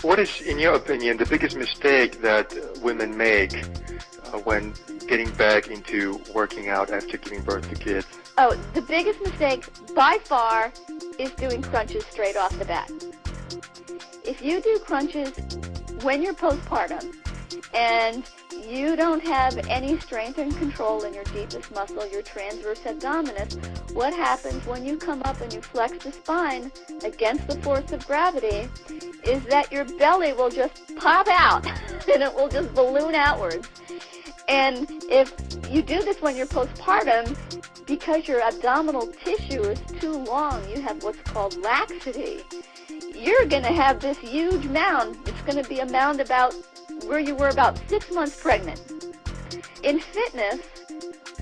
What is, in your opinion, the biggest mistake that women make when getting back into working out after giving birth to kids? Oh, the biggest mistake by far is doing crunches straight off the bat. If you do crunches when you're postpartum and you don't have any strength and control in your deepest muscle, your transverse abdominis, what happens when you come up and you flex the spine against the force of gravity is that your belly will just pop out and it will just balloon outwards. And if you do this when you're postpartum, because your abdominal tissue is too long, you have what's called laxity, you're going to have this huge mound. It's going to be a mound about where you were about 6 months pregnant. In fitness,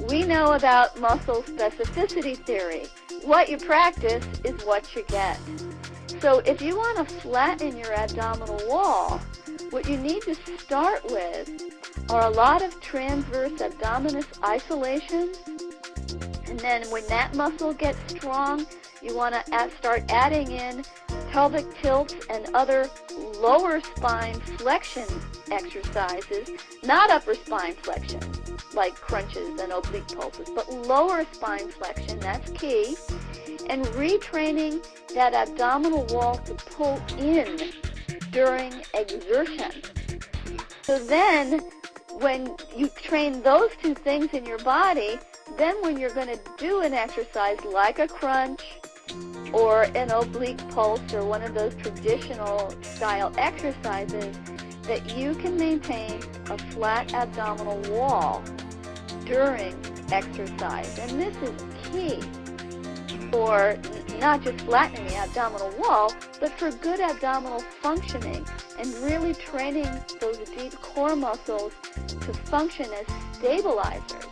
we know about muscle specificity theory. What you practice is what you get. So if you want to flatten your abdominal wall, what you need to start with are a lot of transverse abdominis isolations. And then when that muscle gets strong, you want to start adding in pelvic tilts and other lower spine flexion exercises, not upper spine flexion like crunches and oblique pulses, but lower spine flexion, that's key, and retraining that abdominal wall to pull in during exertion. So then when you train those two things in your body, then when you're going to do an exercise like a crunch or an oblique pulse or one of those traditional style exercises, that you can maintain a flat abdominal wall during exercise. And this is key for not just flattening the abdominal wall, but for good abdominal functioning and really training those deep core muscles to function as stabilizers,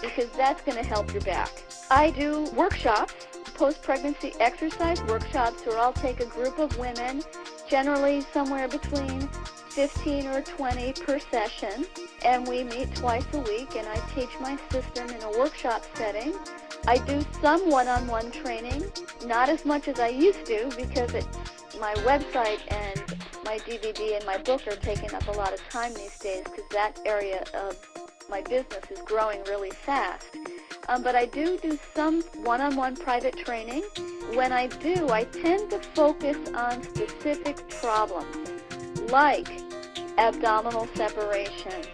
because that's going to help your back. I do workshops, post-pregnancy exercise workshops, where I'll take a group of women, generally somewhere between 15 or 20 per session, and we meet twice a week, and I teach my system in a workshop setting. I do some one-on-one training, not as much as I used to, because my website and my DVD and my book are taking up a lot of time these days, because that area of my business is growing really fast. But I do some one-on-one private training. When I do, I tend to focus on specific problems, like abdominal separation,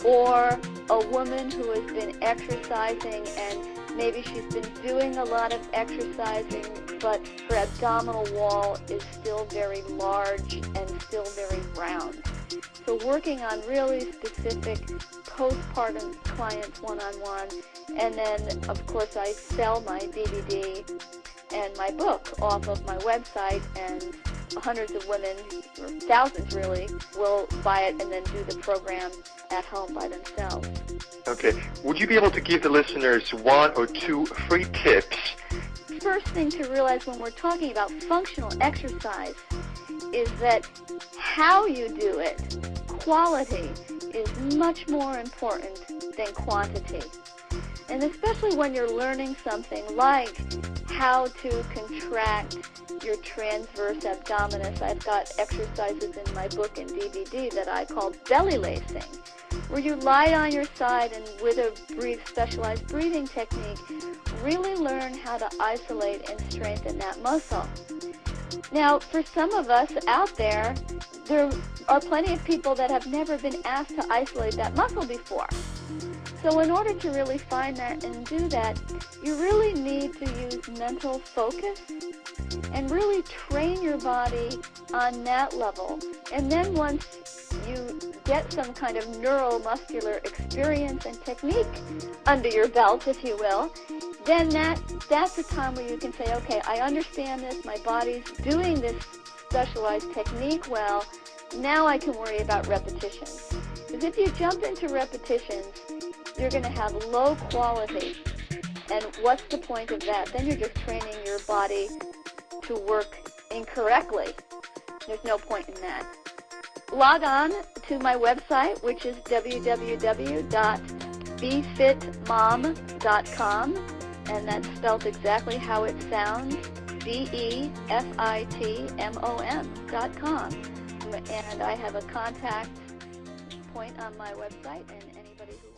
or a woman who has been exercising and maybe she's been doing a lot of exercising, but her abdominal wall is still very large and still very round. So working on really specific postpartum clients one-on-one, and then, of course, I sell my DVD and my book off of my website, and hundreds of women, or thousands really, will buy it and then do the program at home by themselves. Okay. Would you be able to give the listeners 1 or 2 free tips? First thing to realize when we're talking about functional exercise is that how you do it, quality, is much more important than quantity. And especially when you're learning something like how to contract your transverse abdominis. I've got exercises in my book and DVD that I call belly lacing, where you lie on your side and with a specialized breathing technique, really learn how to isolate and strengthen that muscle. Now, for some of us out there are plenty of people that have never been asked to isolate that muscle before. So in order to really find that and do that, you really need to use mental focus and really train your body on that level. And then once you get some kind of neuromuscular experience and technique under your belt, if you will, then that's the time where you can say, okay, I understand this, my body's doing this specialized technique well, now I can worry about repetitions. Because if you jump into repetitions, you're going to have low quality. And what's the point of that? Then you're just training your body to work incorrectly. There's no point in that. Log on to my website, which is www.befitmom.com, and that's spelled exactly how it sounds, DEFITMOM.com. And I have a contact point on my website, and anybody who